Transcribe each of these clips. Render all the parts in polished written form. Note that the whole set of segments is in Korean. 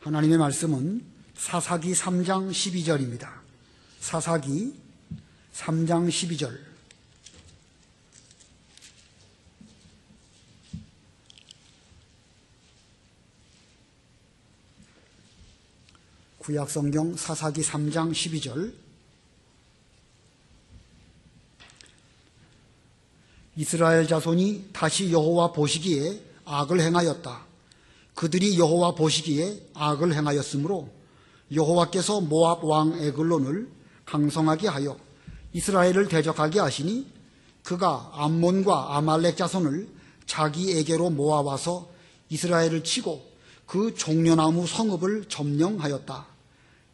하나님의 말씀은 사사기 3장 12절입니다. 사사기 3장 12절. 구약성경 사사기 3장 12절. 이스라엘 자손이 다시 여호와 보시기에 악을 행하였다. 그들이 여호와 보시기에 악을 행하였으므로 여호와께서 모압 왕 에글론을 강성하게 하여 이스라엘을 대적하게 하시니 그가 암몬과 아말렉 자손을 자기에게로 모아와서 이스라엘을 치고 그 종려나무 성읍을 점령하였다.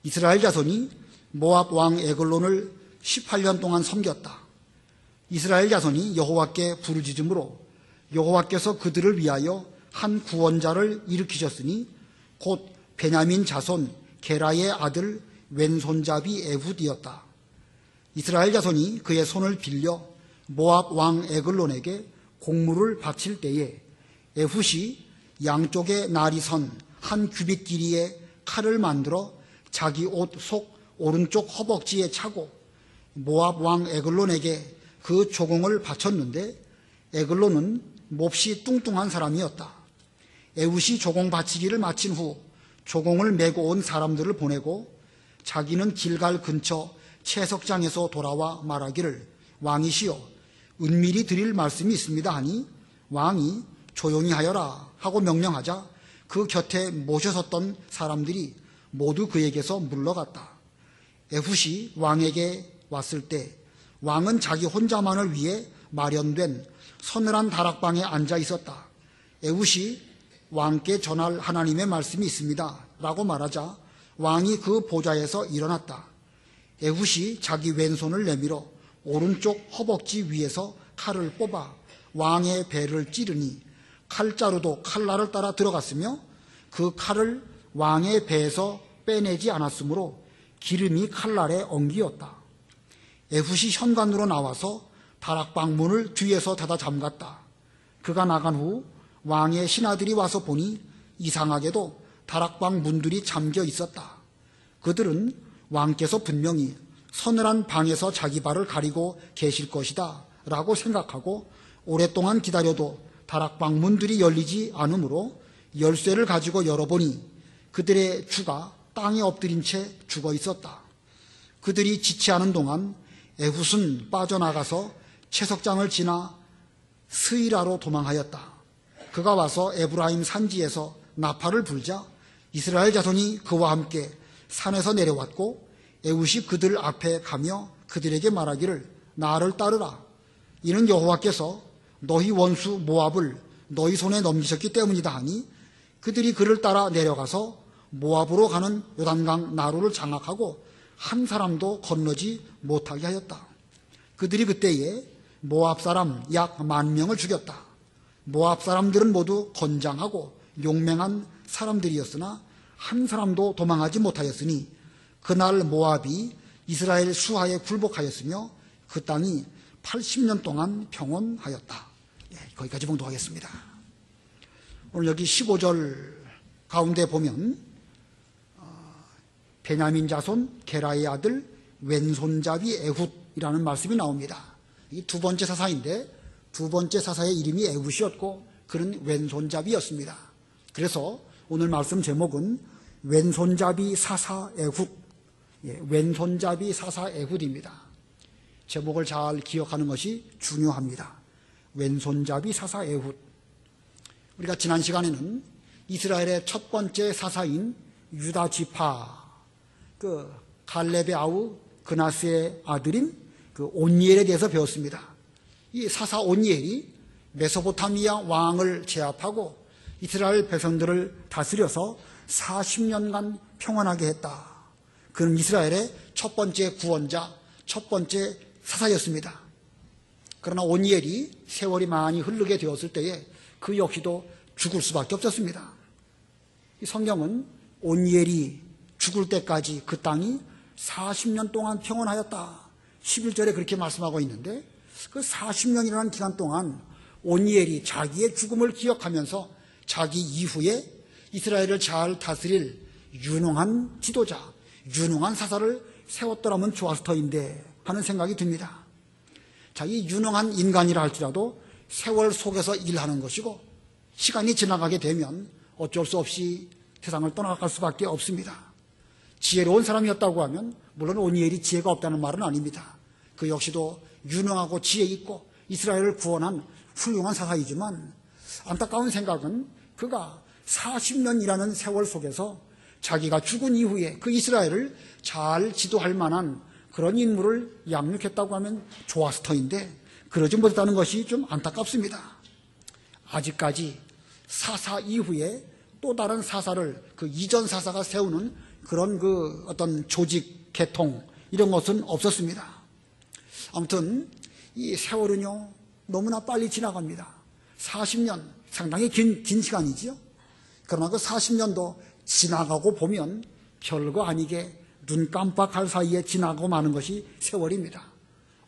이스라엘 자손이 모압 왕 에글론을 18년 동안 섬겼다. 이스라엘 자손이 여호와께 부르짖음으로 여호와께서 그들을 위하여 한 구원자를 일으키셨으니 곧 베냐민 자손 게라의 아들 왼손잡이 에훗이었다. 이스라엘 자손이 그의 손을 빌려 모압 왕 에글론에게 공물을 바칠 때에 에훗이 양쪽에 날이 선 한 규빗 길이의 칼을 만들어 자기 옷 속 오른쪽 허벅지에 차고 모압 왕 에글론에게 그 조공을 바쳤는데 에글론은 몹시 뚱뚱한 사람이었다. 에훗이 조공 바치기를 마친 후 조공을 메고 온 사람들을 보내고 자기는 길갈 근처 채석장에서 돌아와 말하기를 왕이시여 은밀히 드릴 말씀이 있습니다 하니 왕이 조용히 하여라 하고 명령하자 그 곁에 모셔섰던 사람들이 모두 그에게서 물러갔다. 에훗이 왕에게 왔을 때 왕은 자기 혼자만을 위해 마련된 서늘한 다락방에 앉아 있었다. 에훗이 왕께 전할 하나님의 말씀이 있습니다 라고 말하자 왕이 그 보좌에서 일어났다. 에훗이 자기 왼손을 내밀어 오른쪽 허벅지 위에서 칼을 뽑아 왕의 배를 찌르니 칼자루도 칼날을 따라 들어갔으며 그 칼을 왕의 배에서 빼내지 않았으므로 기름이 칼날에 엉기었다. 에훗이 현관으로 나와서 다락방 문을 뒤에서 닫아 잠갔다. 그가 나간 후 왕의 신하들이 와서 보니 이상하게도 다락방 문들이 잠겨 있었다. 그들은 왕께서 분명히 서늘한 방에서 자기 발을 가리고 계실 것이다 라고 생각하고 오랫동안 기다려도 다락방 문들이 열리지 않으므로 열쇠를 가지고 열어보니 그들의 주가 땅에 엎드린 채 죽어 있었다. 그들이 지체하는 동안 에훗은 빠져나가서 채석장을 지나 스이라로 도망하였다. 그가 와서 에브라임 산지에서 나팔을 불자 이스라엘 자손이 그와 함께 산에서 내려왔고 에훗이 그들 앞에 가며 그들에게 말하기를 나를 따르라. 이는 여호와께서 너희 원수 모압을 너희 손에 넘기셨기 때문이다 하니 그들이 그를 따라 내려가서 모압으로 가는 요단강 나루를 장악하고 한 사람도 건너지 못하게 하였다. 그들이 그때에 모압 사람 약 10,000명을 죽였다. 모압 사람들은 모두 건장하고 용맹한 사람들이었으나 한 사람도 도망하지 못하였으니 그날 모압이 이스라엘 수하에 굴복하였으며 그 땅이 80년 동안 평온하였다. 거기까지 봉독하겠습니다. 오늘 여기 15절 가운데 보면 베냐민 자손 게라의 아들 왼손잡이 에훗이라는 말씀이 나옵니다. 이 두 번째 사사인데 두 번째 사사의 이름이 에훗이었고 그는 왼손잡이였습니다. 그래서 오늘 말씀 제목은 왼손잡이 사사 에훗, 왼손잡이 사사 에훗입니다. 제목을 잘 기억하는 것이 중요합니다. 왼손잡이 사사 에훗. 우리가 지난 시간에는 이스라엘의 첫 번째 사사인 유다 지파, 그 갈렙의 아우 그나스의 아들인 그 온니엘에 대해서 배웠습니다. 이 사사 온니엘이 메소포타미아 왕을 제압하고 이스라엘 백성들을 다스려서 40년간 평안하게 했다. 그는 이스라엘의 첫 번째 구원자, 첫 번째 사사였습니다. 그러나 온니엘이 세월이 많이 흐르게 되었을 때에 그 역시도 죽을 수밖에 없었습니다. 이 성경은 온니엘이 죽을 때까지 그 땅이 40년 동안 평온하였다. 11절에 그렇게 말씀하고 있는데 그 40년이라는 기간 동안 온니엘이 자기의 죽음을 기억하면서 자기 이후에 이스라엘을 잘 다스릴 유능한 지도자, 유능한 사사를 세웠더라면 좋았을 터인데 하는 생각이 듭니다. 자, 이 유능한 인간이라 할지라도 세월 속에서 일하는 것이고 시간이 지나가게 되면 어쩔 수 없이 세상을 떠나갈 수밖에 없습니다. 지혜로운 사람이었다고 하면 물론 오니엘이 지혜가 없다는 말은 아닙니다. 그 역시도 유능하고 지혜 있고 이스라엘을 구원한 훌륭한 사사이지만 안타까운 생각은 그가 40년이라는 세월 속에서 자기가 죽은 이후에 그 이스라엘을 잘 지도할 만한 그런 인물을 양육했다고 하면 좋았을 터인데 그러지 못했다는 것이 좀 안타깝습니다. 아직까지 사사 이후에 또 다른 사사를 그 이전 사사가 세우는 그런 그 어떤 조직, 계통 이런 것은 없었습니다. 아무튼 이 세월은요 너무나 빨리 지나갑니다. 40년 상당히 긴 시간이지요. 그러나 그 40년도 지나가고 보면 별거 아니게 눈 깜빡할 사이에 지나고 마는 것이 세월입니다.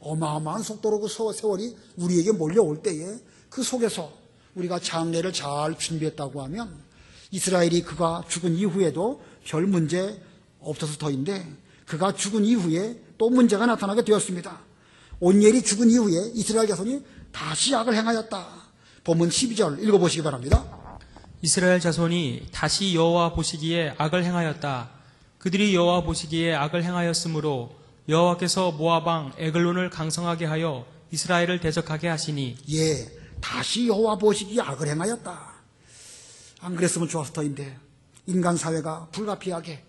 어마어마한 속도로 그 세월이 우리에게 몰려올 때에 그 속에서 우리가 장례를 잘 준비했다고 하면 이스라엘이 그가 죽은 이후에도 별 문제 없었을 터인데 그가 죽은 이후에 또 문제가 나타나게 되었습니다. 온니엘이 죽은 이후에 이스라엘 자손이 다시 악을 행하였다. 본문 12절 읽어보시기 바랍니다. 이스라엘 자손이 다시 여호와 보시기에 악을 행하였다. 그들이 여호와 보시기에 악을 행하였으므로 여호와께서 모압 왕 에글론을 강성하게 하여 이스라엘을 대적하게 하시니 예, 다시 여호와 보시기에 악을 행하였다. 안 그랬으면 좋았을 터인데 인간 사회가 불가피하게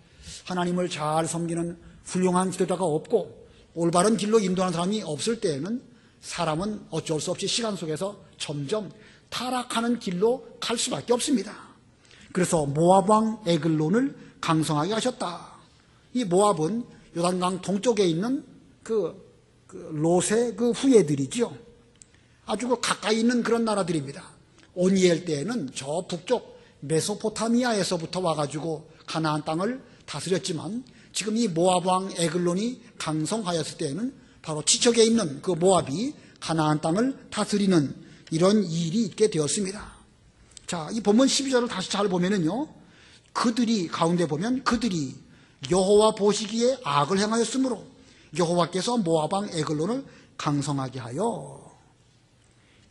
하나님을 잘 섬기는 훌륭한 지도자가 없고 올바른 길로 인도하는 사람이 없을 때에는 사람은 어쩔 수 없이 시간 속에서 점점 타락하는 길로 갈 수밖에 없습니다. 그래서 모압 왕 에글론을 강성하게 하셨다. 이 모압은 요단강 동쪽에 있는 그 롯의 그 후예들이죠. 아주 그 가까이 있는 그런 나라들입니다. 오니엘 때에는 저 북쪽 메소포타미아에서부터 와가지고 가나안 땅을 다스렸지만 지금 이 모압 왕 에글론이 강성하였을 때에는 바로 지척에 있는 그 모압이 가나안 땅을 다스리는 이런 일이 있게 되었습니다. 자, 이 본문 12절을 다시 잘 보면은요, 그들이 가운데 보면 그들이 여호와 보시기에 악을 행하였으므로 여호와께서 모압 왕 에글론을 강성하게 하여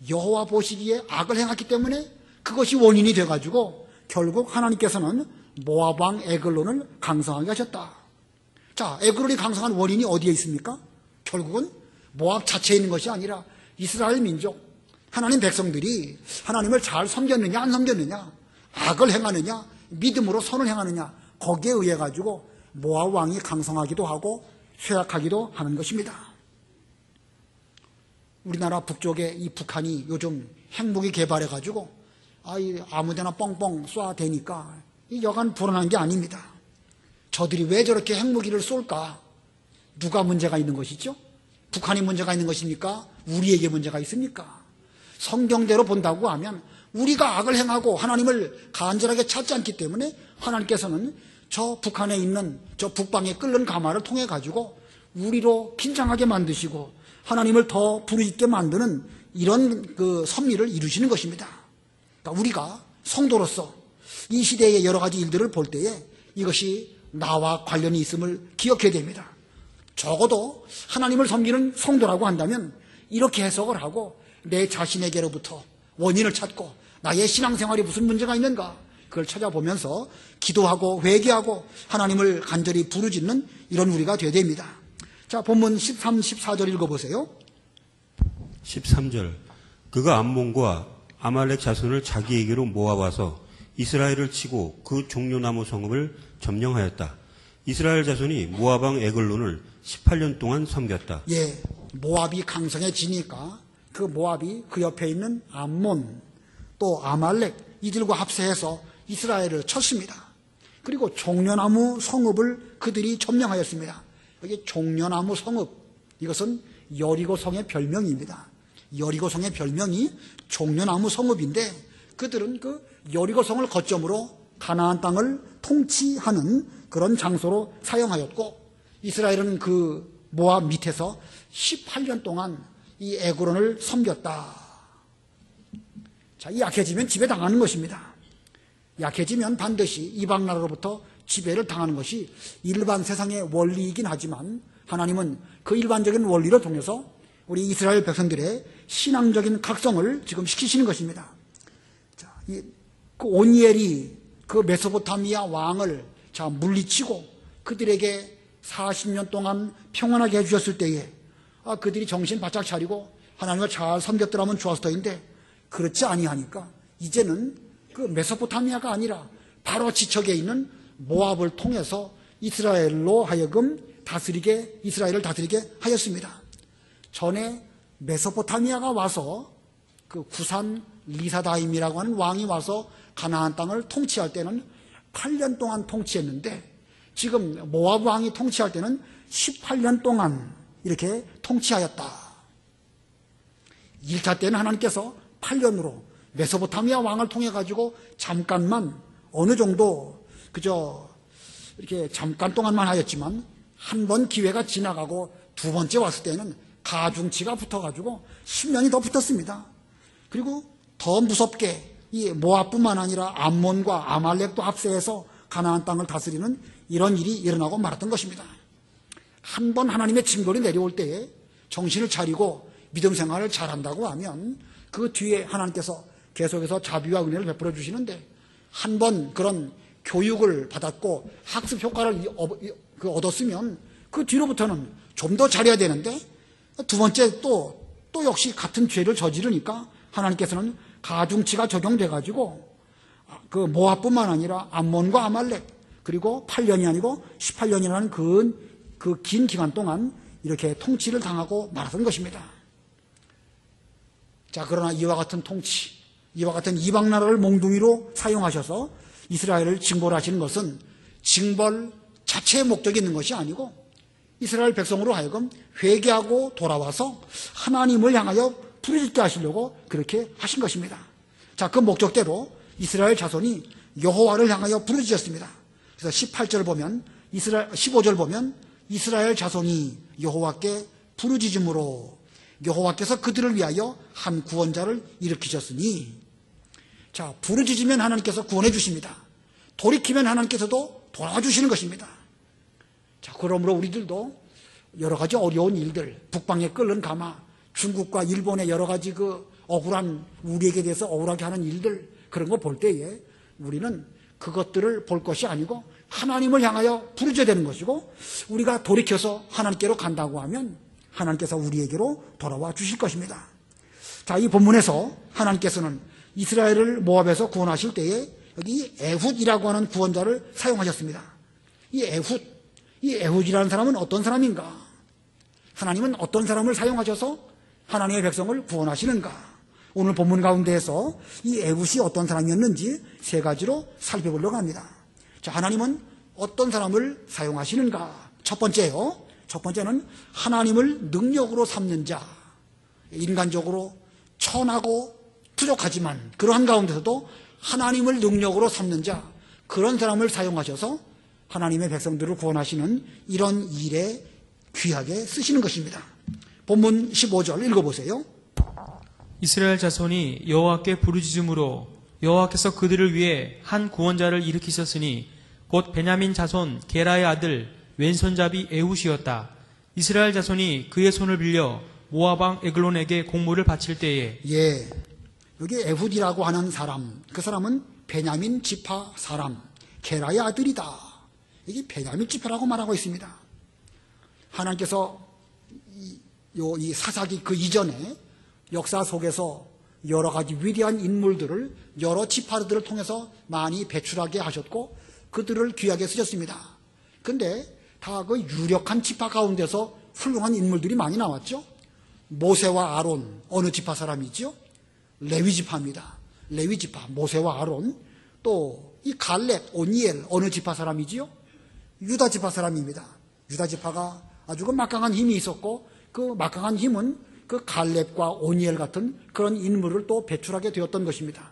여호와 보시기에 악을 행했기 때문에 그것이 원인이 돼가지고 결국 하나님께서는 모압 왕 에글론을 강성하게 하셨다. 자, 에글론이 강성한 원인이 어디에 있습니까? 결국은 모압 자체에 있는 것이 아니라 이스라엘 민족, 하나님 백성들이 하나님을 잘 섬겼느냐 안 섬겼느냐, 악을 행하느냐 믿음으로 선을 행하느냐, 거기에 의해 가지고 모압 왕이 강성하기도 하고 쇠약하기도 하는 것입니다. 우리나라 북쪽에 이 북한이 요즘 핵무기 개발해 가지고 아무데나 뻥뻥 쏴대니까 여간 불안한 게 아닙니다. 저들이 왜 저렇게 핵무기를 쏠까? 누가 문제가 있는 것이죠? 북한이 문제가 있는 것입니까? 우리에게 문제가 있습니까? 성경대로 본다고 하면 우리가 악을 행하고 하나님을 간절하게 찾지 않기 때문에 하나님께서는 저 북한에 있는 저 북방에 끓는 가마를 통해 가지고 우리로 긴장하게 만드시고 하나님을 더 부르짖게 만드는 이런 그 섭리를 이루시는 것입니다. 그러니까 우리가 성도로서 이 시대의 여러 가지 일들을 볼 때에 이것이 나와 관련이 있음을 기억해야 됩니다. 적어도 하나님을 섬기는 성도라고 한다면 이렇게 해석을 하고 내 자신에게로부터 원인을 찾고 나의 신앙생활이 무슨 문제가 있는가 그걸 찾아보면서 기도하고 회개하고 하나님을 간절히 부르짖는 이런 우리가 되어야 됩니다. 자, 본문 13, 14절 읽어보세요. 13절 그가 암몬과 아말렉 자손을 자기에게로 모아와서 이스라엘을 치고 그 종려나무 성읍을 점령하였다. 이스라엘 자손이 모압 왕 에글론을 18년 동안 섬겼다. 예, 모압이 강성해지니까 그 모압이 그 옆에 있는 암몬 또 아말렉 이들과 합세해서 이스라엘을 쳤습니다. 그리고 종려나무 성읍을 그들이 점령하였습니다. 여기 종려나무 성읍, 이것은 여리고성의 별명입니다. 여리고성의 별명이 종려나무 성읍인데 그들은 그 여리고성을 거점으로 가나안 땅을 통치하는 그런 장소로 사용하였고 이스라엘은 그 모압 밑에서 18년 동안 이 에글론을 섬겼다. 자, 약해지면 지배당하는 것입니다. 약해지면 반드시 이방 나라로부터 지배를 당하는 것이 일반 세상의 원리이긴 하지만 하나님은 그 일반적인 원리를 통해서 우리 이스라엘 백성들의 신앙적인 각성을 지금 시키시는 것입니다. 자, 그 온니엘이 그 메소포타미아 왕을 물리치고 그들에게 40년 동안 평안하게 해주셨을 때에 그들이 정신 바짝 차리고 하나님을 잘 섬겼더라면 좋았을 터인데 그렇지 아니하니까 이제는 그 메소포타미아가 아니라 바로 지척에 있는 모압을 통해서 이스라엘을 다스리게 하였습니다. 전에 메소포타미아가 와서 그 구산 리사다임이라고 하는 왕이 와서 가나안 땅을 통치할 때는 8년 동안 통치했는데 지금 모압 왕이 통치할 때는 18년 동안 이렇게 통치하였다. 1차 때는 하나님께서 8년으로 메소포타미아 왕을 통해 가지고 잠깐만 어느 정도 이렇게 잠깐 동안만 하였지만 한 번 기회가 지나가고 두 번째 왔을 때는 가중치가 붙어가지고 10년이 더 붙었습니다. 그리고 더 무섭게 이 모압뿐만 아니라 암몬과 아말렉도 합세해서 가나안 땅을 다스리는 이런 일이 일어나고 말았던 것입니다. 한 번 하나님의 징벌이 내려올 때에 정신을 차리고 믿음 생활을 잘한다고 하면 그 뒤에 하나님께서 계속해서 자비와 은혜를 베풀어 주시는데 한 번 그런 교육을 받았고 학습 효과를 얻었으면 그 뒤로부터는 좀 더 잘해야 되는데 두 번째 또 역시 같은 죄를 저지르니까 하나님께서는 가중치가 적용돼 가지고 그 모압뿐만 아니라 암몬과 아말렉 그리고 8년이 아니고 18년이라는 그 긴 기간 동안 이렇게 통치를 당하고 말았던 것입니다. 자, 그러나 이와 같은 통치, 이와 같은 이방 나라를 몽둥이로 사용하셔서 이스라엘을 징벌하시는 것은 징벌 자체의 목적이 있는 것이 아니고 이스라엘 백성으로 하여금 회개하고 돌아와서 하나님을 향하여 부르짖게 하시려고 그렇게 하신 것입니다. 자, 그 목적대로 이스라엘 자손이 여호와를 향하여 부르짖었습니다. 그래서 18절 보면 15절 보면 이스라엘 자손이 여호와께 부르짖음으로 여호와께서 그들을 위하여 한 구원자를 일으키셨으니, 자, 부르짖으면 하나님께서 구원해 주십니다. 돌이키면 하나님께서도 도와주시는 것입니다. 자, 그러므로 우리들도 여러 가지 어려운 일들, 북방에 끓는 가마, 중국과 일본의 여러 가지 우리에게 대해서 억울하게 하는 일들, 그런 거 볼 때에 우리는 그것들을 볼 것이 아니고 하나님을 향하여 부르짖어야 되는 것이고, 우리가 돌이켜서 하나님께로 간다고 하면 하나님께서 우리에게로 돌아와 주실 것입니다. 자, 이 본문에서 하나님께서는 이스라엘을 모압에서 구원하실 때에 여기 에훗이라고 하는 구원자를 사용하셨습니다. 이 에훗이라는 사람은 어떤 사람인가? 하나님은 어떤 사람을 사용하셔서 하나님의 백성을 구원하시는가? 오늘 본문 가운데에서 이 에훗이 어떤 사람이었는지 세 가지로 살펴보려고 합니다. 자, 하나님은 어떤 사람을 사용하시는가? 첫 번째는 하나님을 능력으로 삼는 자. 인간적으로 천하고 부족하지만 그러한 가운데서도 하나님을 능력으로 삼는 자, 그런 사람을 사용하셔서 하나님의 백성들을 구원하시는 이런 일에 귀하게 쓰시는 것입니다. 본문 15절 읽어보세요. 이스라엘 자손이 여호와께 부르짖음으로 여호와께서 그들을 위해 한 구원자를 일으키셨으니 곧 베냐민 자손 게라의 아들 왼손잡이 에훗이었다. 이스라엘 자손이 그의 손을 빌려 모압 왕 에글론에게 공물을 바칠 때에, 여기 에훗이라고 하는 사람, 그 사람은 베냐민 지파 사람, 게라의 아들이다. 이게 베냐민 지파라고 말하고 있습니다. 하나님께서 이 사사기 그 이전에 역사 속에서 여러 가지 위대한 인물들을 여러 지파들을 통해서 많이 배출하게 하셨고 그들을 귀하게 쓰셨습니다. 근데 다 그 유력한 지파 가운데서 훌륭한 인물들이 많이 나왔죠. 모세와 아론, 어느 지파 사람이죠? 레위 지파입니다. 레위 지파, 모세와 아론. 또 이 갈렙, 온니엘, 어느 지파 사람이지요? 유다 지파 사람입니다. 유다 지파가 아주 그 막강한 힘이 있었고 그 막강한 힘은 그 갈렙과 온니엘 같은 그런 인물을 또 배출하게 되었던 것입니다.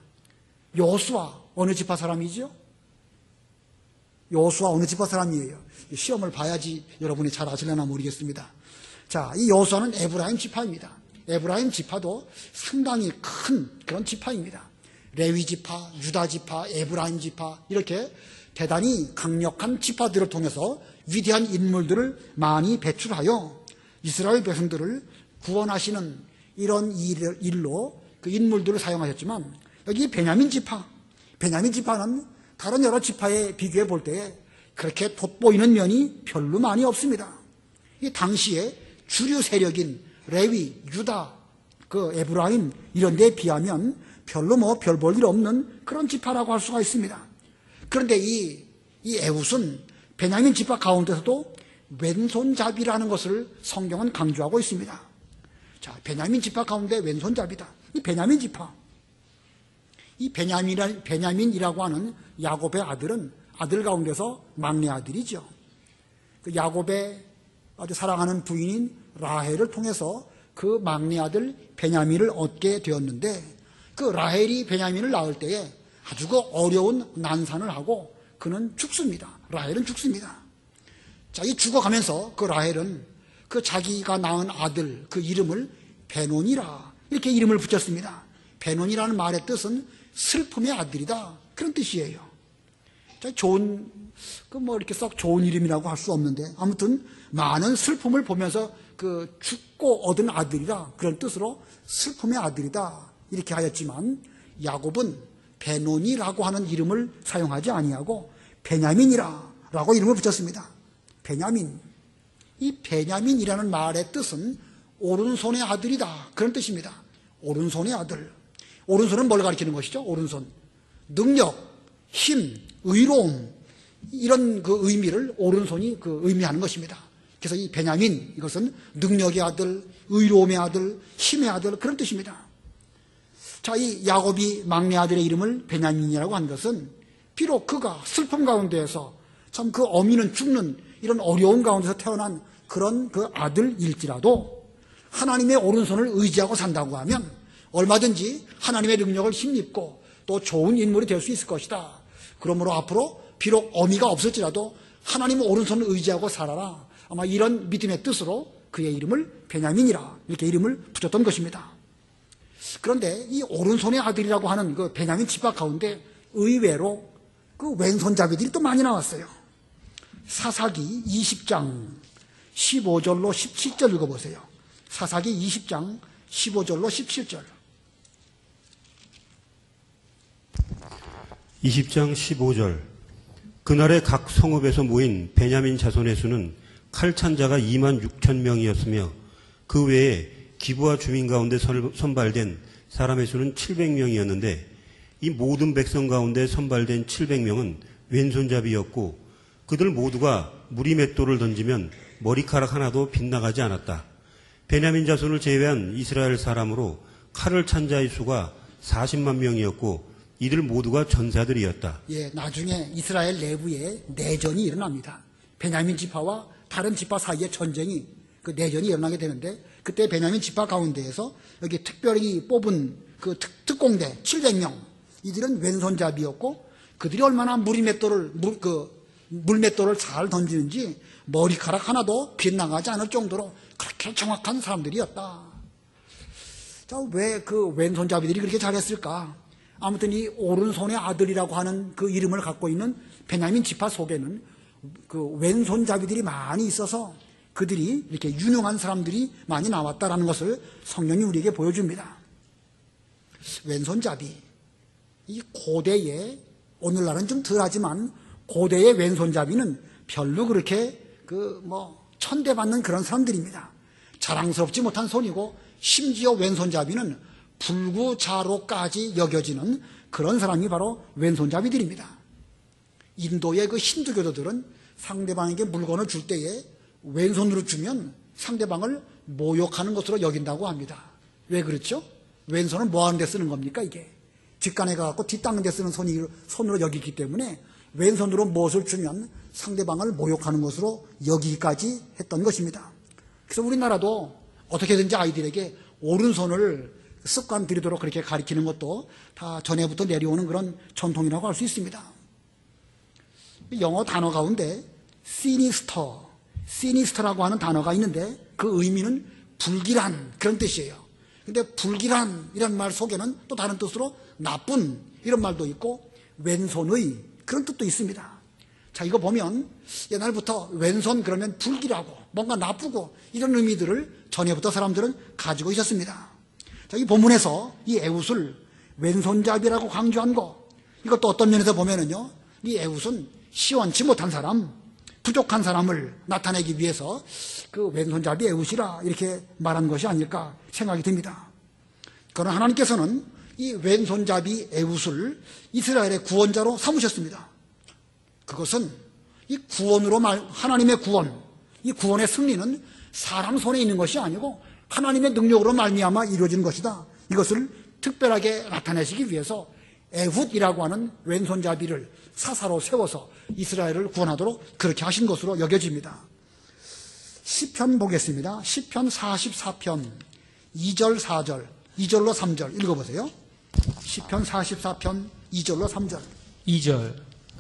여호수아, 어느 지파 사람이지요? 여호수아 어느 지파 사람이에요? 시험을 봐야지 여러분이 잘 아시려나 모르겠습니다. 자, 이 여호수아는 에브라임 지파입니다. 에브라임 지파도 상당히 큰 그런 지파입니다. 레위 지파, 유다 지파, 에브라임 지파 이렇게 대단히 강력한 지파들을 통해서 위대한 인물들을 많이 배출하여 이스라엘 백성들을 구원하시는 이런 일로 그 인물들을 사용하셨지만 여기 베냐민 지파는 다른 여러 지파에 비교해 볼 때 그렇게 돋보이는 면이 별로 많이 없습니다. 이 당시에 주류 세력인 레위, 유다, 그 에브라임 이런 데에 비하면 별로 별 볼 일 없는 그런 지파라고 할 수가 있습니다. 그런데 이 에훗은 베냐민 지파 가운데서도 왼손잡이라는 것을 성경은 강조하고 있습니다. 자, 베냐민 지파 가운데 왼손잡이다. 이 베냐민 지파. 이 베냐민이라고 하는 야곱의 아들 가운데서 막내 아들이죠. 그 야곱의 아주 사랑하는 부인인 라헬을 통해서 그 막내 아들 베냐민을 얻게 되었는데 그 라헬이 베냐민을 낳을 때에 아주 그 어려운 난산을 하고 그는 죽습니다. 라헬은 죽습니다. 자, 이 죽어가면서 그 라헬은 그 자기가 낳은 아들 그 이름을 베논이라 이렇게 이름을 붙였습니다. 베논이라는 말의 뜻은 슬픔의 아들이다. 그런 뜻이에요. 자, 이렇게 썩 좋은 이름이라고 할 수 없는데 아무튼 많은 슬픔을 보면서 그 죽고 얻은 아들이라 그런 뜻으로 슬픔의 아들이다. 이렇게 하였지만 야곱은 베논이라고 하는 이름을 사용하지 아니하고 베냐민이라고 이름을 붙였습니다. 베냐민. 이 베냐민이라는 말의 뜻은 오른손의 아들이다. 그런 뜻입니다. 오른손의 아들. 오른손은 뭘 가리키는 것이죠? 오른손. 능력, 힘, 의로움 이런 그 의미를 오른손이 그 의미하는 것입니다. 그래서 이 베냐민 이것은 능력의 아들, 의로움의 아들, 힘의 아들 그런 뜻입니다. 자, 이 야곱이 막내 아들의 이름을 베냐민이라고 한 것은 비록 그가 슬픔 가운데에서 참 그 어미는 죽는 이런 어려운 가운데서 태어난 그런 그 아들일지라도 하나님의 오른손을 의지하고 산다고 하면 얼마든지 하나님의 능력을 힘입고 또 좋은 인물이 될 수 있을 것이다. 그러므로 앞으로 비록 어미가 없을지라도 하나님의 오른손을 의지하고 살아라. 아마 이런 믿음의 뜻으로 그의 이름을 베냐민이라 이렇게 이름을 붙였던 것입니다. 그런데 이 오른손의 아들이라고 하는 그 베냐민 지파 가운데 의외로 그 왼손잡이들이 또 많이 나왔어요. 사사기 20장 15절로 17절 읽어보세요. 사사기 20장 15절로 17절. 20장 15절. 그날의 각 성읍에서 모인 베냐민 자손의 수는 칼찬 자가 2만 6천 명이었으며 그 외에 기브아 주민 가운데 선발된 사람의 수는 700명이었는데 이 모든 백성 가운데 선발된 700명은 왼손잡이였고 그들 모두가 무리맷돌을 던지면 머리카락 하나도 빗나가지 않았다. 베냐민 자손을 제외한 이스라엘 사람으로 칼을 찬 자의 수가 40만 명이었고 이들 모두가 전사들이었다. 예, 나중에 이스라엘 내부에 내전이 일어납니다. 베냐민 지파와 다른 지파 사이에 전쟁이 그 내전이 일어나게 되는데 그때 베냐민 지파 가운데에서 여기 특별히 뽑은 그 특공대 700명 이들은 왼손잡이였고 그들이 얼마나 물맷돌을 잘 던지는지 머리카락 하나도 빗나가지 않을 정도로 그렇게 정확한 사람들이었다. 자, 왜 그 왼손잡이들이 그렇게 잘했을까? 아무튼 이 오른손의 아들이라고 하는 그 이름을 갖고 있는 베냐민 지파 속에는 그 왼손잡이들이 많이 있어서 그들이 이렇게 유능한 사람들이 많이 나왔다라는 것을 성경이 우리에게 보여줍니다. 왼손잡이. 이 고대에, 오늘날은 좀 덜하지만 고대의 왼손잡이는 별로 그렇게 천대받는 그런 사람들입니다. 자랑스럽지 못한 손이고 심지어 왼손잡이는 불구자로까지 여겨지는 그런 사람이 바로 왼손잡이들입니다. 인도의 그 힌두교도들은 상대방에게 물건을 줄 때에 왼손으로 주면 상대방을 모욕하는 것으로 여긴다고 합니다. 왜 그렇죠? 왼손은 뭐 하는 데 쓰는 겁니까 이게? 뒷간에 가갖고 뒷 닦는 데 쓰는 손으로 여기기 때문에 왼손으로 무엇을 주면 상대방을 모욕하는 것으로 여기기까지 했던 것입니다. 그래서 우리나라도 어떻게든지 아이들에게 오른손을 습관 들이도록 그렇게 가르치는 것도 다 전에부터 내려오는 그런 전통이라고 할 수 있습니다. 영어 단어 가운데 시니스터라고 하는 단어가 있는데 그 의미는 불길한 그런 뜻이에요. 근데 불길한이라는 말 속에는 또 다른 뜻으로 나쁜 이런 말도 있고 왼손의 그런 뜻도 있습니다. 자, 이거 보면 옛날부터 왼손 그러면 불길하고 뭔가 나쁘고 이런 의미들을 전에부터 사람들은 가지고 있었습니다. 자, 이 본문에서 이 에훗을 왼손잡이라고 강조한 거, 이것도 어떤 면에서 보면은요, 이 에훗은 시원치 못한 사람, 부족한 사람을 나타내기 위해서 그 왼손잡이 에훗이라 이렇게 말한 것이 아닐까 생각이 듭니다. 그러나 하나님께서는 이 왼손잡이 에훗을 이스라엘의 구원자로 삼으셨습니다. 그것은 이 구원으로 하나님의 구원, 이 구원의 승리는 사람 손에 있는 것이 아니고 하나님의 능력으로 말미암아 이루어진 것이다. 이것을 특별하게 나타내시기 위해서 에훗이라고 하는 왼손잡이를 사사로 세워서 이스라엘을 구원하도록 그렇게 하신 것으로 여겨집니다. 시편 보겠습니다. 시편 44편 2절 4절 2절로 3절 읽어보세요. 시편 44편 2절로 3절. 2절.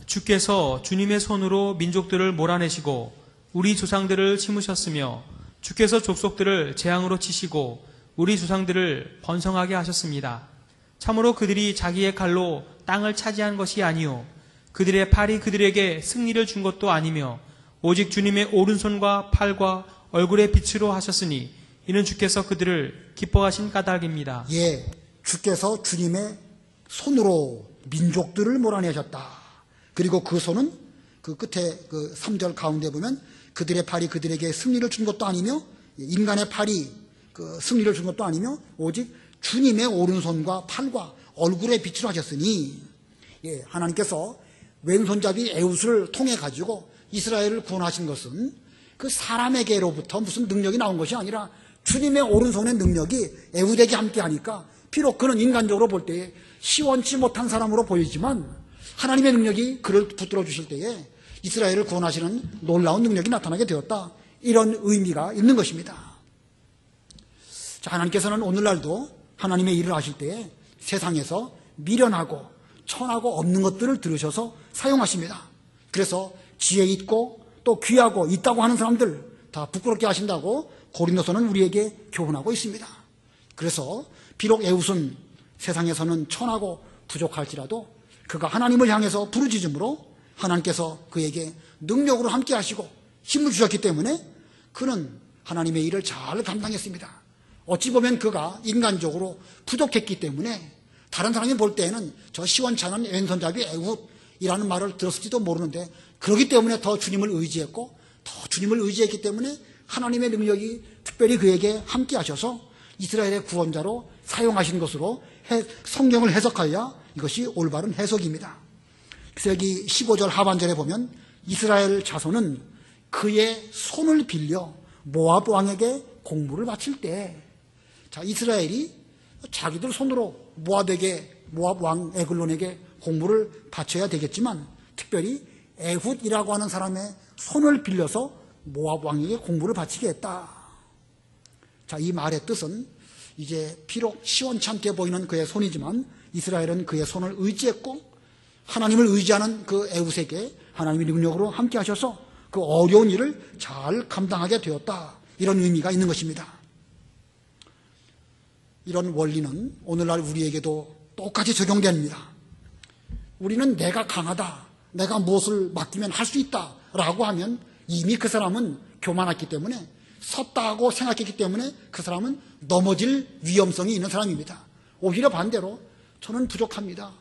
주께서 주님의 손으로 민족들을 몰아내시고 우리 조상들을 심으셨으며 주께서 족속들을 재앙으로 치시고 우리 조상들을 번성하게 하셨습니다. 참으로 그들이 자기의 칼로 땅을 차지한 것이 아니요 그들의 팔이 그들에게 승리를 준 것도 아니며 오직 주님의 오른손과 팔과 얼굴의 빛으로 하셨으니 이는 주께서 그들을 기뻐하신 까닭입니다. 예, 주께서 주님의 손으로 민족들을 몰아내셨다. 그리고 그 손은 그 끝에 그 3절 가운데 보면 그들의 팔이 그들에게 승리를 준 것도 아니며 인간의 팔이 그 승리를 준 것도 아니며 오직 주님의 오른손과 팔과 얼굴의 빛으로 하셨으니, 예, 하나님께서 왼손잡이 에훗을 통해 가지고 이스라엘을 구원하신 것은 그 사람에게로부터 무슨 능력이 나온 것이 아니라 주님의 오른손의 능력이 에훗에게 함께하니까 비록 그는 인간적으로 볼 때에 시원치 못한 사람으로 보이지만 하나님의 능력이 그를 붙들어 주실 때에 이스라엘을 구원하시는 놀라운 능력이 나타나게 되었다. 이런 의미가 있는 것입니다. 자, 하나님께서는 오늘날도 하나님의 일을 하실 때에 세상에서 미련하고 천하고 없는 것들을 들으셔서 사용하십니다. 그래서 지혜 있고 또 귀하고 있다고 하는 사람들 다 부끄럽게 하신다고 고린도서는 우리에게 교훈하고 있습니다. 그래서 비록 에훗은 세상에서는 천하고 부족할지라도 그가 하나님을 향해서 부르짖음으로 하나님께서 그에게 능력으로 함께 하시고 힘을 주셨기 때문에 그는 하나님의 일을 잘 감당했습니다. 어찌 보면 그가 인간적으로 부족했기 때문에 다른 사람이 볼 때에는 저 시원찮은 왼손잡이 에훗이라는 말을 들었을지도 모르는데 그렇기 때문에 더 주님을 의지했고 더 주님을 의지했기 때문에 하나님의 능력이 특별히 그에게 함께 하셔서 이스라엘의 구원자로 사용하신 것으로 성경을 해석하여야 이것이 올바른 해석입니다. 그래서 여기 15절 하반절에 보면 이스라엘 자손은 그의 손을 빌려 모압 왕에게 공물을 바칠 때, 자, 이스라엘이 자기들 손으로 모압 왕 에글론에게 공물을 바쳐야 되겠지만 특별히 에훗이라고 하는 사람의 손을 빌려서 모압 왕에게 공물을 바치게 했다. 자, 이 말의 뜻은 이제 비록 시원찮게 보이는 그의 손이지만 이스라엘은 그의 손을 의지했고 하나님을 의지하는 그 에훗에게 하나님의 능력으로 함께 하셔서 그 어려운 일을 잘 감당하게 되었다. 이런 의미가 있는 것입니다. 이런 원리는 오늘날 우리에게도 똑같이 적용됩니다. 우리는 내가 강하다, 내가 무엇을 맡기면 할 수 있다 라고 하면 이미 그 사람은 교만했기 때문에 섰다고 생각했기 때문에 그 사람은 넘어질 위험성이 있는 사람입니다. 오히려 반대로 저는 부족합니다.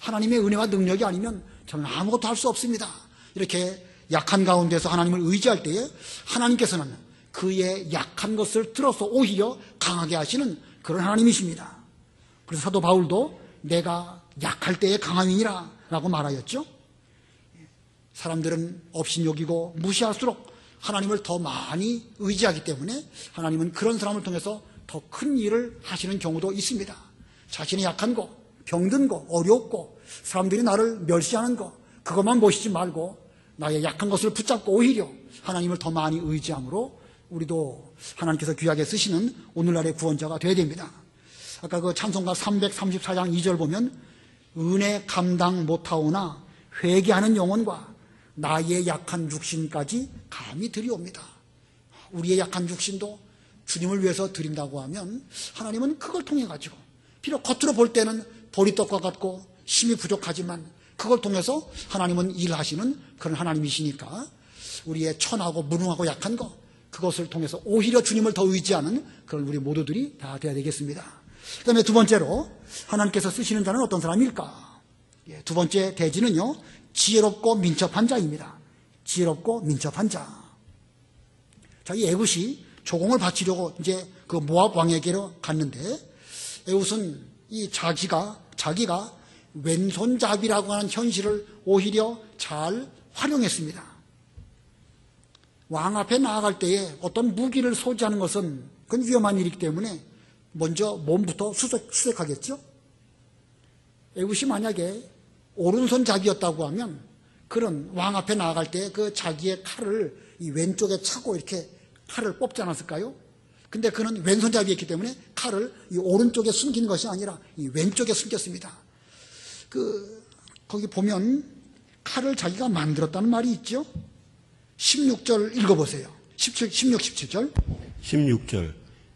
하나님의 은혜와 능력이 아니면 저는 아무것도 할 수 없습니다. 이렇게 약한 가운데서 하나님을 의지할 때에 하나님께서는 그의 약한 것을 들어서 오히려 강하게 하시는 그런 하나님이십니다. 그래서 사도 바울도 내가 약할 때에 강함이니라 라고 말하였죠. 사람들은 업신여기고 무시할수록 하나님을 더 많이 의지하기 때문에 하나님은 그런 사람을 통해서 더 큰 일을 하시는 경우도 있습니다. 자신이 약한 거, 병든 거, 어렵고 사람들이 나를 멸시하는 거 그것만 보시지 말고 나의 약한 것을 붙잡고 오히려 하나님을 더 많이 의지함으로 우리도 하나님께서 귀하게 쓰시는 오늘날의 구원자가 되어야 됩니다. 아까 그 찬송가 334장 2절 보면 은혜 감당 못하오나 회개하는 영혼과 나의 약한 육신까지 감히 드리옵니다. 우리의 약한 육신도 주님을 위해서 드린다고 하면 하나님은 그걸 통해 가지고 비록 겉으로 볼 때는 보리떡과 같고 힘이 부족하지만 그걸 통해서 하나님은 일하시는 그런 하나님이시니까 우리의 천하고 무능하고 약한 것, 그것을 통해서 오히려 주님을 더 의지하는 그런 우리 모두들이 다 되어야 되겠습니다. 그 다음에 두 번째로 하나님께서 쓰시는 자는 어떤 사람일까? 두 번째 대지는요, 지혜롭고 민첩한 자입니다. 지혜롭고 민첩한 자. 자, 이 에훗이 조공을 바치려고 이제 그 모압 왕에게로 갔는데, 에훗은 이 자기가 왼손잡이라고 하는 현실을 오히려 잘 활용했습니다. 왕 앞에 나아갈 때에 어떤 무기를 소지하는 것은 그건 위험한 일이기 때문에 먼저 몸부터 수색하겠죠. 에훗이 만약에 오른손잡이였다고 하면 그런 왕 앞에 나아갈 때 그 자기의 칼을 이 왼쪽에 차고 이렇게 칼을 뽑지 않았을까요? 근데 그는 왼손잡이였기 때문에 칼을 이 오른쪽에 숨기는 것이 아니라 이 왼쪽에 숨겼습니다. 거기 보면 칼을 자기가 만들었다는 말이 있죠. 16절 읽어보세요. 16, 17절. 16절.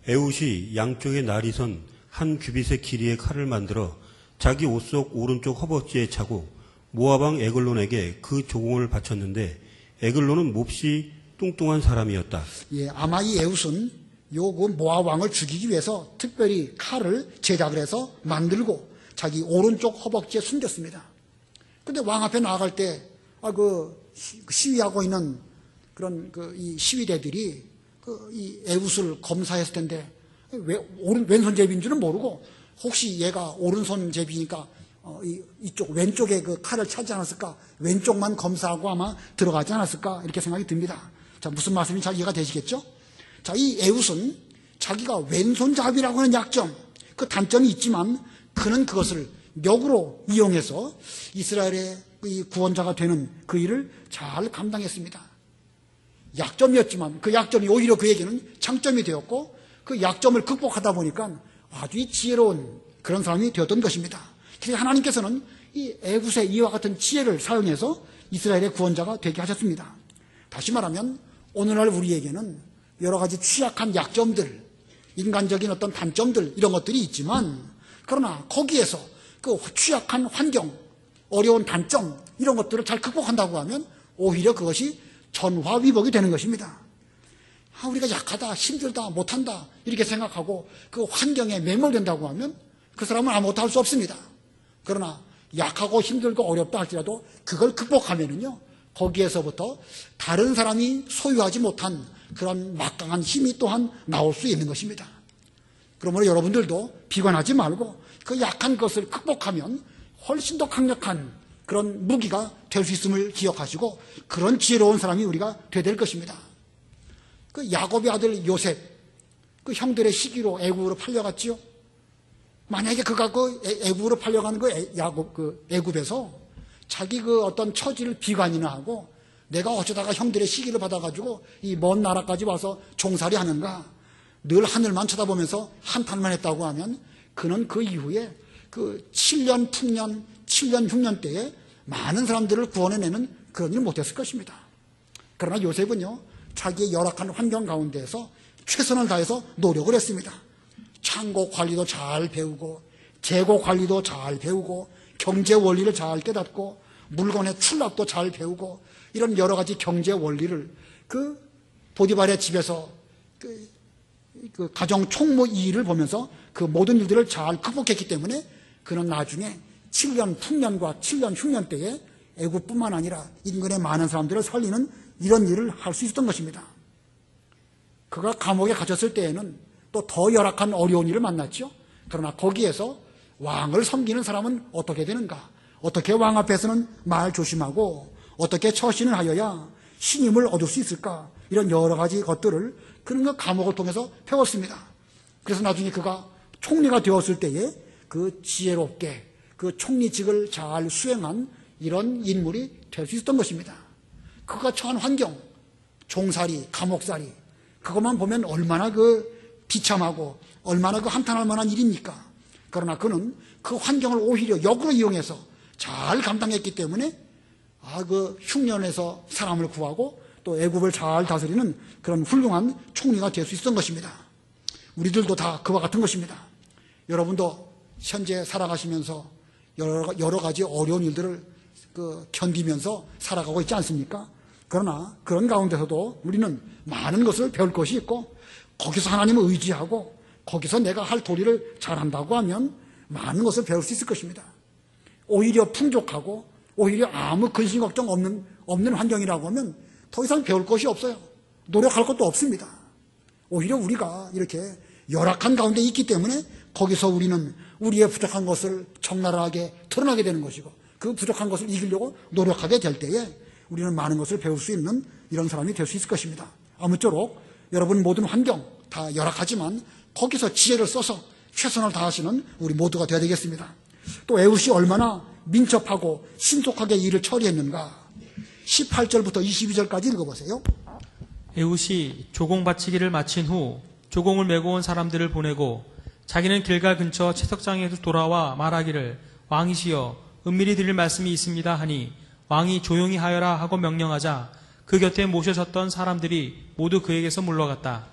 에훗이 양쪽에 날이 선 한 규빗의 길이의 칼을 만들어 자기 옷 속 오른쪽 허벅지에 차고 모압 왕 에글론에게 그 조공을 바쳤는데 에글론은 몹시 뚱뚱한 사람이었다. 예, 아마 이 에훗은 그 모압 왕을 죽이기 위해서 특별히 칼을 제작을 해서 만들고 자기 오른쪽 허벅지에 숨겼습니다. 근데 왕 앞에 나아갈 때 시위하고 있는 그런 이 시위대들이 이 에훗을 검사했을 텐데 왜 왼손잡이인 줄은 모르고 혹시 얘가 오른손잡이니까 이쪽 왼쪽에 그 칼을 차지 않았을까, 왼쪽만 검사하고 아마 들어가지 않았을까 이렇게 생각이 듭니다. 자, 무슨 말씀인지 잘 이해가 되시겠죠? 자, 이 에훗은 자기가 왼손잡이라고 하는 약점, 그 단점이 있지만 그는 그것을 역으로 이용해서 이스라엘의 이 구원자가 되는 그 일을 잘 감당했습니다. 약점이었지만 그 약점이 오히려 그에게는 장점이 되었고 그 약점을 극복하다 보니까 아주 지혜로운 그런 사람이 되었던 것입니다. 그래서 하나님께서는 이 에훗의 이와 같은 지혜를 사용해서 이스라엘의 구원자가 되게 하셨습니다. 다시 말하면 오늘날 우리에게는 여러 가지 취약한 약점들, 인간적인 어떤 단점들 이런 것들이 있지만 그러나 거기에서 그 취약한 환경, 어려운 단점 이런 것들을 잘 극복한다고 하면 오히려 그것이 전화위복이 되는 것입니다. 우리가 약하다, 힘들다, 못한다 이렇게 생각하고 그 환경에 매몰된다고 하면 그 사람은 아무것도 할 수 없습니다. 그러나 약하고 힘들고 어렵다 할지라도 그걸 극복하면은요, 거기에서부터 다른 사람이 소유하지 못한 그런 막강한 힘이 또한 나올 수 있는 것입니다. 그러므로 여러분들도 비관하지 말고 그 약한 것을 극복하면 훨씬 더 강력한 그런 무기가 될 수 있음을 기억하시고 그런 지혜로운 사람이 우리가 되어야 될 것입니다. 그 야곱의 아들 요셉, 그 형들의 시기로 애굽으로 팔려갔지요. 만약에 그가 그 애굽으로 팔려간 애굽에서 자기 그 어떤 처지를 비관이나 하고 내가 어쩌다가 형들의 시기를 받아가지고 이 먼 나라까지 와서 종살이 하는가, 늘 하늘만 쳐다보면서 한탄만 했다고 하면 그는 그 이후에 그 7년 풍년, 7년 흉년 때에 많은 사람들을 구원해내는 그런 일을 못했을 것입니다. 그러나 요셉은요, 자기의 열악한 환경 가운데에서 최선을 다해서 노력을 했습니다. 창고 관리도 잘 배우고 재고 관리도 잘 배우고 경제 원리를 잘 깨닫고 물건의 출납도 잘 배우고 이런 여러 가지 경제 원리를 그 보디발의 집에서 그 가정 총무 일을 보면서 그 모든 일들을 잘 극복했기 때문에 그는 나중에 7년 풍년과 7년 흉년 때에 애굽뿐만 아니라 인근의 많은 사람들을 살리는 이런 일을 할 수 있었던 것입니다. 그가 감옥에 갇혔을 때에는 또 더 열악한 어려운 일을 만났죠. 그러나 거기에서 왕을 섬기는 사람은 어떻게 되는가? 어떻게 왕 앞에서는 말 조심하고 어떻게 처신을 하여야 신임을 얻을 수 있을까? 이런 여러 가지 것들을 그런 그 감옥을 통해서 배웠습니다. 그래서 나중에 그가 총리가 되었을 때에 그 지혜롭게 그 총리직을 잘 수행한 이런 인물이 될 수 있었던 것입니다. 그가 처한 환경, 종살이, 감옥살이, 그것만 보면 얼마나 그 비참하고 얼마나 그 한탄할 만한 일입니까? 그러나 그는 그 환경을 오히려 역으로 이용해서 잘 감당했기 때문에 그 흉년에서 사람을 구하고 또 애굽을 잘 다스리는 그런 훌륭한 총리가 될 수 있었던 것입니다. 우리들도 다 그와 같은 것입니다. 여러분도 현재 살아가시면서 여러 가지 어려운 일들을 견디면서 살아가고 있지 않습니까? 그러나 그런 가운데서도 우리는 많은 것을 배울 것이 있고, 거기서 하나님을 의지하고 거기서 내가 할 도리를 잘한다고 하면 많은 것을 배울 수 있을 것입니다. 오히려 풍족하고 오히려 아무 근심 걱정 없는 환경이라고 하면 더 이상 배울 것이 없어요. 노력할 것도 없습니다. 오히려 우리가 이렇게 열악한 가운데 있기 때문에 거기서 우리는 우리의 부족한 것을 적나라하게 드러나게 되는 것이고, 그 부족한 것을 이기려고 노력하게 될 때에 우리는 많은 것을 배울 수 있는 이런 사람이 될 수 있을 것입니다. 아무쪼록 여러분 모든 환경 다 열악하지만 거기서 지혜를 써서 최선을 다하시는 우리 모두가 되어야 되겠습니다. 또 에훗이 얼마나 민첩하고 신속하게 일을 처리했는가. 18절부터 22절까지 읽어보세요. 에훗이 조공 바치기를 마친 후 조공을 메고 온 사람들을 보내고 자기는 길갈 근처 채석장에서 돌아와 말하기를 왕이시여 은밀히 드릴 말씀이 있습니다 하니 왕이 조용히 하여라 하고 명령하자 그 곁에 모셔졌던 사람들이 모두 그에게서 물러갔다.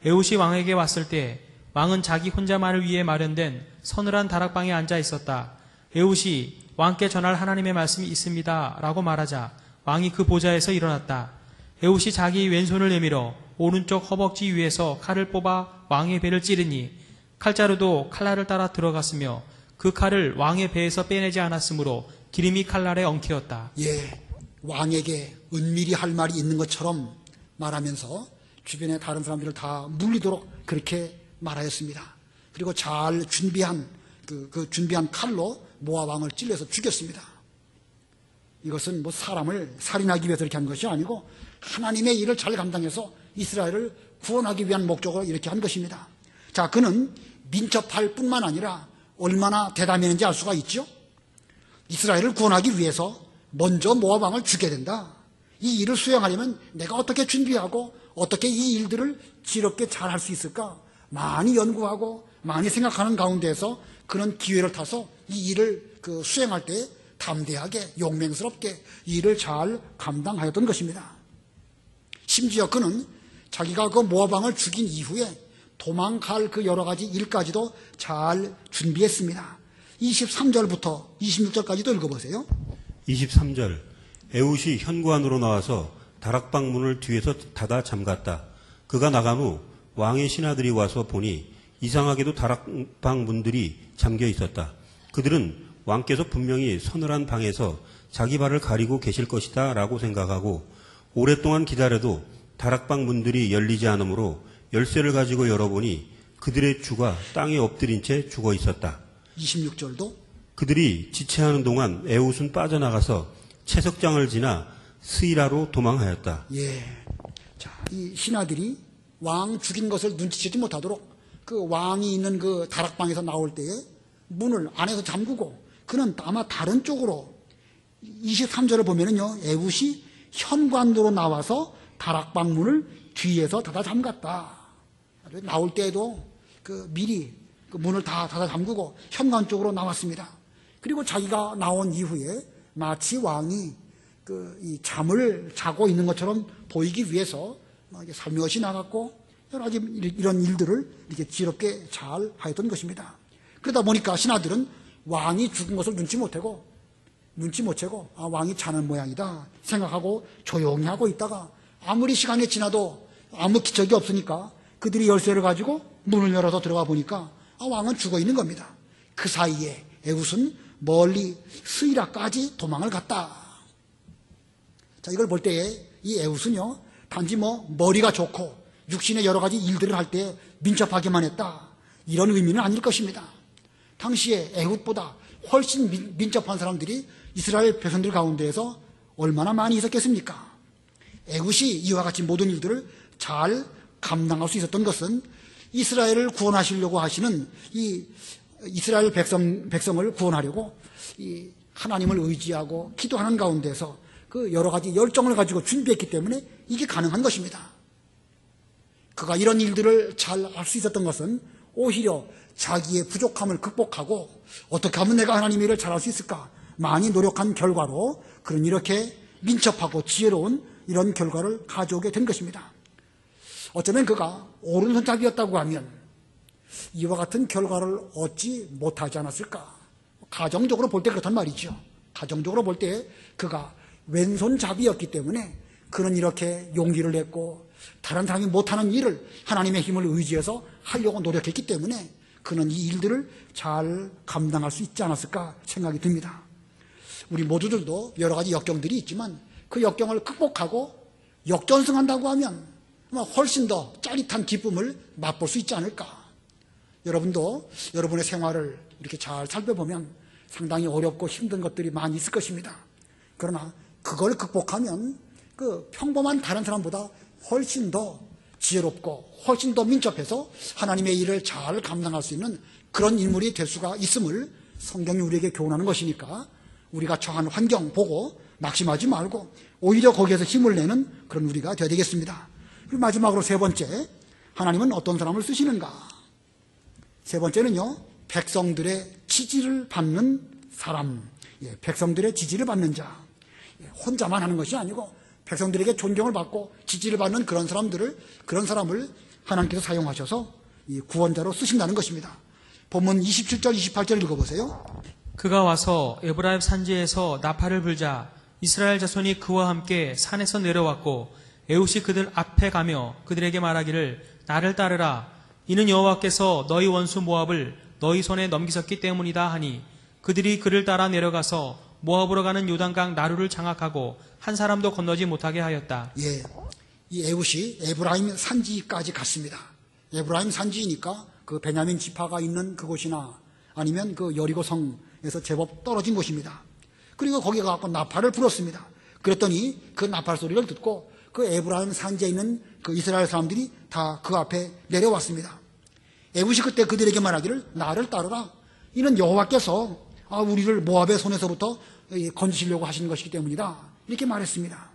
에훗이 왕에게 왔을 때 왕은 자기 혼자만을 위해 마련된 서늘한 다락방에 앉아 있었다. 에훗이 왕께 전할 하나님의 말씀이 있습니다 라고 말하자 왕이 그 보좌에서 일어났다. 에훗이 자기 왼손을 내밀어 오른쪽 허벅지 위에서 칼을 뽑아 왕의 배를 찌르니 칼자루도 칼날을 따라 들어갔으며 그 칼을 왕의 배에서 빼내지 않았으므로 기름이 칼날에 엉키었다. 예, 왕에게 은밀히 할 말이 있는 것처럼 말하면서 주변의 다른 사람들을 다 물리도록 그렇게 말하였습니다. 그리고 잘 준비한 준비한 칼로 모압 왕을 찔러서 죽였습니다. 이것은 뭐 사람을 살인하기 위해서 이렇게 한 것이 아니고 하나님의 일을 잘 감당해서 이스라엘을 구원하기 위한 목적으로 이렇게 한 것입니다. 자, 그는 민첩할 뿐만 아니라 얼마나 대담했는지 알 수가 있죠. 이스라엘을 구원하기 위해서 먼저 모압 왕을 죽여야 된다. 이 일을 수행하려면 내가 어떻게 준비하고 어떻게 이 일들을 지럽게 잘 할 수 있을까 많이 연구하고 많이 생각하는 가운데에서 그런 기회를 타서 이 일을 수행할 때 담대하게 용맹스럽게 이 일을 잘 감당하였던 것입니다. 심지어 그는 자기가 그 모압 왕을 죽인 이후에 도망갈 그 여러 가지 일까지도 잘 준비했습니다. 23절부터 26절까지도 읽어보세요. 23절 에훗이 현관으로 나와서 다락방 문을 뒤에서 닫아 잠갔다. 그가 나간 후 왕의 신하들이 와서 보니 이상하게도 다락방 문들이 잠겨 있었다. 그들은 왕께서 분명히 서늘한 방에서 자기 발을 가리고 계실 것이다 라고 생각하고 오랫동안 기다려도 다락방 문들이 열리지 않으므로 열쇠를 가지고 열어보니 그들의 주가 땅에 엎드린 채 죽어 있었다. 26절도 그들이 지체하는 동안 에훗은 빠져나가서 채석장을 지나 스이라로 도망하였다. 예. 자, 이 신하들이 왕 죽인 것을 눈치채지 못하도록 그 왕이 있는 그 다락방에서 나올 때에 문을 안에서 잠그고 그는 아마 다른 쪽으로 23절을 보면은요, 에훗이 현관으로 나와서 다락방 문을 뒤에서 닫아 잠갔다. 나올 때에도 미리 문을 다 닫아 잠그고 현관 쪽으로 나왔습니다. 그리고 자기가 나온 이후에 마치 왕이 이 잠을 자고 있는 것처럼 보이기 위해서 살며시 나갔고 여러 가지 이런 일들을 이렇게 지럽게 잘 하였던 것입니다. 그러다 보니까 신하들은 왕이 죽은 것을 눈치 못 채고 왕이 자는 모양이다 생각하고 조용히 하고 있다가 아무리 시간이 지나도 아무 기척이 없으니까 그들이 열쇠를 가지고 문을 열어서 들어가 보니까 왕은 죽어 있는 겁니다. 그 사이에 에훗은 멀리 스이라까지 도망을 갔다. 자, 이걸 볼 때에 이 에훗은요, 단지 머리가 좋고 육신의 여러 가지 일들을 할 때 민첩하기만 했다, 이런 의미는 아닐 것입니다. 당시에 에훗보다 훨씬 민첩한 사람들이 이스라엘 백성들 가운데에서 얼마나 많이 있었겠습니까? 에훗이 이와 같이 모든 일들을 잘 감당할 수 있었던 것은 이스라엘을 구원하시려고 하시는 이 이스라엘 백성을 구원하려고 이 하나님을 의지하고 기도하는 가운데서 그 여러 가지 열정을 가지고 준비했기 때문에 이게 가능한 것입니다. 그가 이런 일들을 잘 할 수 있었던 것은 오히려 자기의 부족함을 극복하고 어떻게 하면 내가 하나님의 일을 잘할 수 있을까 많이 노력한 결과로 그런 이렇게 민첩하고 지혜로운 이런 결과를 가져오게 된 것입니다. 어쩌면 그가 오른손잡이였다고 하면 이와 같은 결과를 얻지 못하지 않았을까? 가정적으로 볼 때 그렇단 말이죠. 가정적으로 볼 때 그가 왼손잡이였기 때문에 그는 이렇게 용기를 냈고 다른 사람이 못하는 일을 하나님의 힘을 의지해서 하려고 노력했기 때문에 그는 이 일들을 잘 감당할 수 있지 않았을까 생각이 듭니다. 우리 모두들도 여러 가지 역경들이 있지만 그 역경을 극복하고 역전승한다고 하면 훨씬 더 짜릿한 기쁨을 맛볼 수 있지 않을까. 여러분도 여러분의 생활을 이렇게 잘 살펴보면 상당히 어렵고 힘든 것들이 많이 있을 것입니다. 그러나 그걸 극복하면 그 평범한 다른 사람보다 훨씬 더 지혜롭고 훨씬 더 민첩해서 하나님의 일을 잘 감당할 수 있는 그런 인물이 될 수가 있음을 성경이 우리에게 교훈하는 것이니까 우리가 처한 환경 보고 낙심하지 말고 오히려 거기에서 힘을 내는 그런 우리가 되어야 되겠습니다. 그리고 마지막으로 세 번째, 하나님은 어떤 사람을 쓰시는가? 세 번째는요, 백성들의 지지를 받는 사람. 백성들의 지지를 받는 자. 혼자만 하는 것이 아니고 백성들에게 존경을 받고 지지를 받는 그런 사람을 하나님께서 사용하셔서 이 구원자로 쓰신다는 것입니다. 본문 27절, 28절 읽어보세요. 그가 와서 에브라임 산지에서 나팔을 불자 이스라엘 자손이 그와 함께 산에서 내려왔고 에훗이 그들 앞에 가며 그들에게 말하기를 나를 따르라. 이는 여호와께서 너희 원수 모압을 너희 손에 넘기셨기 때문이다 하니 그들이 그를 따라 내려가서 모압으로 가는 요단강 나루를 장악하고 한 사람도 건너지 못하게 하였다. 예, 이 에훗이 에브라임 산지까지 갔습니다. 에브라임 산지이니까 그 베냐민 지파가 있는 그곳이나 아니면 그 여리고 성에서 제법 떨어진 곳입니다. 그리고 거기 가서 나팔을 불었습니다. 그랬더니 그 나팔 소리를 듣고 그 에브라임 산지에 있는 그 이스라엘 사람들이 다 그 앞에 내려왔습니다. 에훗이 그때 그들에게 말하기를 나를 따르라. 이는 여호와께서 우리를 모압의 손에서부터 건지시려고 하시는 것이기 때문이다. 이렇게 말했습니다.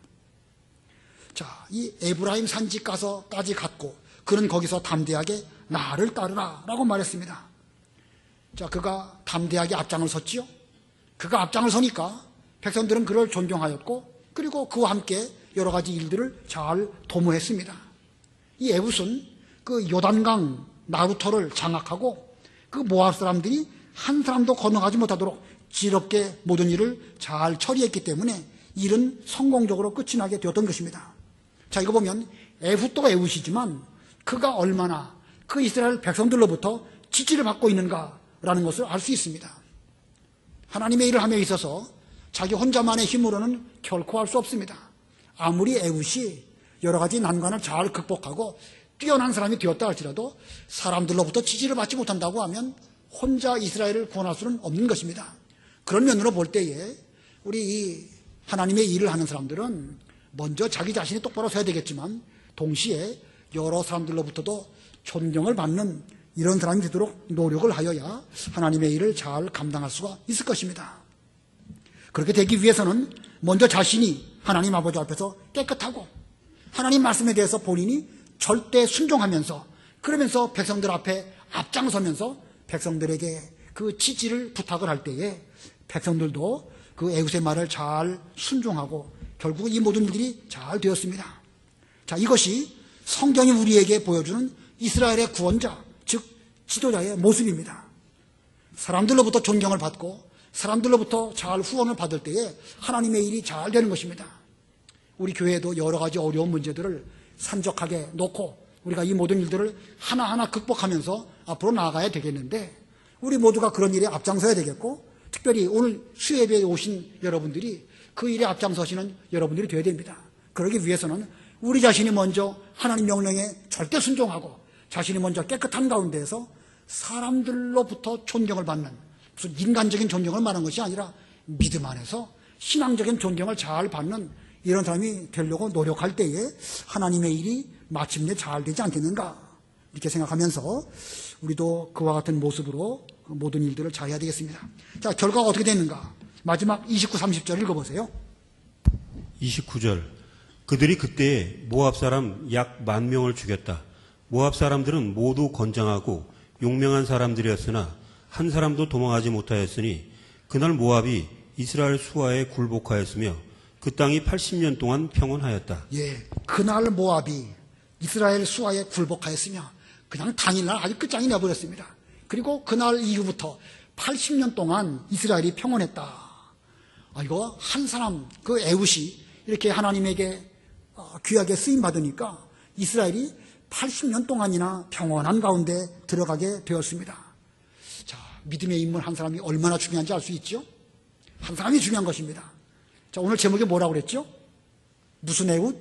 자, 이 에브라임 산지까지 갔고 그는 거기서 담대하게 나를 따르라 라고 말했습니다. 자, 그가 담대하게 앞장을 섰지요. 그가 앞장을 서니까 백성들은 그를 존경하였고 그리고 그와 함께 여러 가지 일들을 잘 도모했습니다. 이 에훗은 그 요단강 나루터를 장악하고 그 모압 사람들이 한 사람도 건너가지 못하도록 지혜롭게 모든 일을 잘 처리했기 때문에 일은 성공적으로 끝이 나게 되었던 것입니다. 자, 이거 보면 에훗도 에훗이지만 그가 얼마나 그 이스라엘 백성들로부터 지지를 받고 있는가라는 것을 알 수 있습니다. 하나님의 일을 함에 있어서 자기 혼자만의 힘으로는 결코 할 수 없습니다. 아무리 에훗이 여러 가지 난관을 잘 극복하고 뛰어난 사람이 되었다 할지라도 사람들로부터 지지를 받지 못한다고 하면 혼자 이스라엘을 구원할 수는 없는 것입니다. 그런 면으로 볼 때에 우리 이 하나님의 일을 하는 사람들은 먼저 자기 자신이 똑바로 서야 되겠지만 동시에 여러 사람들로부터도 존경을 받는 이런 사람이 되도록 노력을 하여야 하나님의 일을 잘 감당할 수가 있을 것입니다. 그렇게 되기 위해서는 먼저 자신이 하나님 아버지 앞에서 깨끗하고 하나님 말씀에 대해서 본인이 절대 순종하면서 그러면서 백성들 앞에 앞장서면서 백성들에게 그 지지를 부탁을 할 때에 백성들도 그 에훗의 말을 잘 순종하고 결국 이 모든 일들이 잘 되었습니다. 자, 이것이 성경이 우리에게 보여주는 이스라엘의 구원자, 즉 지도자의 모습입니다. 사람들로부터 존경을 받고 사람들로부터 잘 후원을 받을 때에 하나님의 일이 잘 되는 것입니다. 우리 교회도 여러 가지 어려운 문제들을 산적하게 놓고 우리가 이 모든 일들을 하나하나 극복하면서 앞으로 나아가야 되겠는데 우리 모두가 그런 일에 앞장서야 되겠고 특별히 오늘 수예배에 오신 여러분들이 그 일에 앞장서시는 여러분들이 되어야 됩니다. 그러기 위해서는 우리 자신이 먼저 하나님 명령에 절대 순종하고 자신이 먼저 깨끗한 가운데에서 사람들로부터 존경을 받는 무슨 인간적인 존경을 말하는 것이 아니라 믿음 안에서 신앙적인 존경을 잘 받는 이런 사람이 되려고 노력할 때에 하나님의 일이 마침내 잘 되지 않겠는가 이렇게 생각하면서 우리도 그와 같은 모습으로 모든 일들을 잘 해야 되겠습니다. 자, 결과가 어떻게 됐는가? 마지막 29, 30절 읽어보세요. 29절 그들이 그때에 모압 사람 약 10,000명을 죽였다. 모압 사람들은 모두 건장하고 용맹한 사람들이었으나 한 사람도 도망하지 못하였으니 그날 모압이 이스라엘 수하에 굴복하였으며 그 땅이 80년 동안 평온하였다. 예, 그날 모압이 이스라엘 수하에 굴복하였으며 그냥 당일날 아주 끝장이 나버렸습니다. 그리고 그날 이후부터 80년 동안 이스라엘이 평온했다. 이거 한 사람 그 에훗이 이렇게 하나님에게 귀하게 쓰임받으니까 이스라엘이 80년 동안이나 평온한 가운데 들어가게 되었습니다. 자, 믿음의 인물 한 사람이 얼마나 중요한지 알 수 있죠? 한 사람이 중요한 것입니다. 자, 오늘 제목이 뭐라고 그랬죠? 무슨 에훗?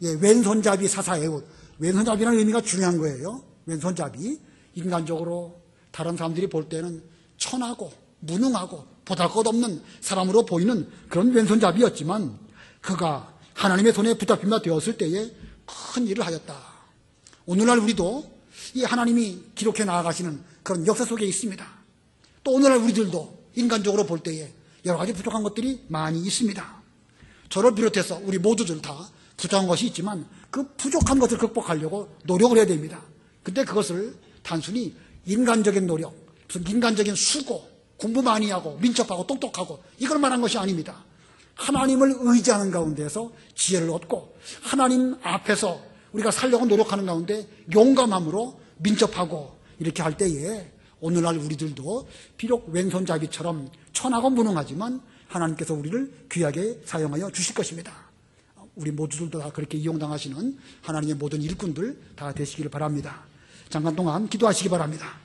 예, 왼손잡이 사사 에훗. 왼손잡이라는 의미가 중요한 거예요. 왼손잡이. 인간적으로 다른 사람들이 볼 때는 천하고 무능하고 보잘것없는 사람으로 보이는 그런 왼손잡이였지만 그가 하나님의 손에 붙잡힌 바 되었을 때에 큰 일을 하였다. 오늘날 우리도 이 하나님이 기록해 나아가시는 그런 역사 속에 있습니다. 또 오늘날 우리들도 인간적으로 볼 때에 여러 가지 부족한 것들이 많이 있습니다. 저를 비롯해서 우리 모두들 다 부족한 것이 있지만 그 부족한 것을 극복하려고 노력을 해야 됩니다. 근데 그것을 단순히 인간적인 노력, 무슨 인간적인 수고, 공부 많이 하고 민첩하고 똑똑하고 이걸 말한 것이 아닙니다. 하나님을 의지하는 가운데서 지혜를 얻고 하나님 앞에서 우리가 살려고 노력하는 가운데 용감함으로 민첩하고 이렇게 할 때에 오늘날 우리들도 비록 왼손잡이처럼 천하고 무능하지만 하나님께서 우리를 귀하게 사용하여 주실 것입니다. 우리 모두들도 다 그렇게 이용당하시는 하나님의 모든 일꾼들 다 되시기를 바랍니다. 잠깐 동안 기도하시기 바랍니다.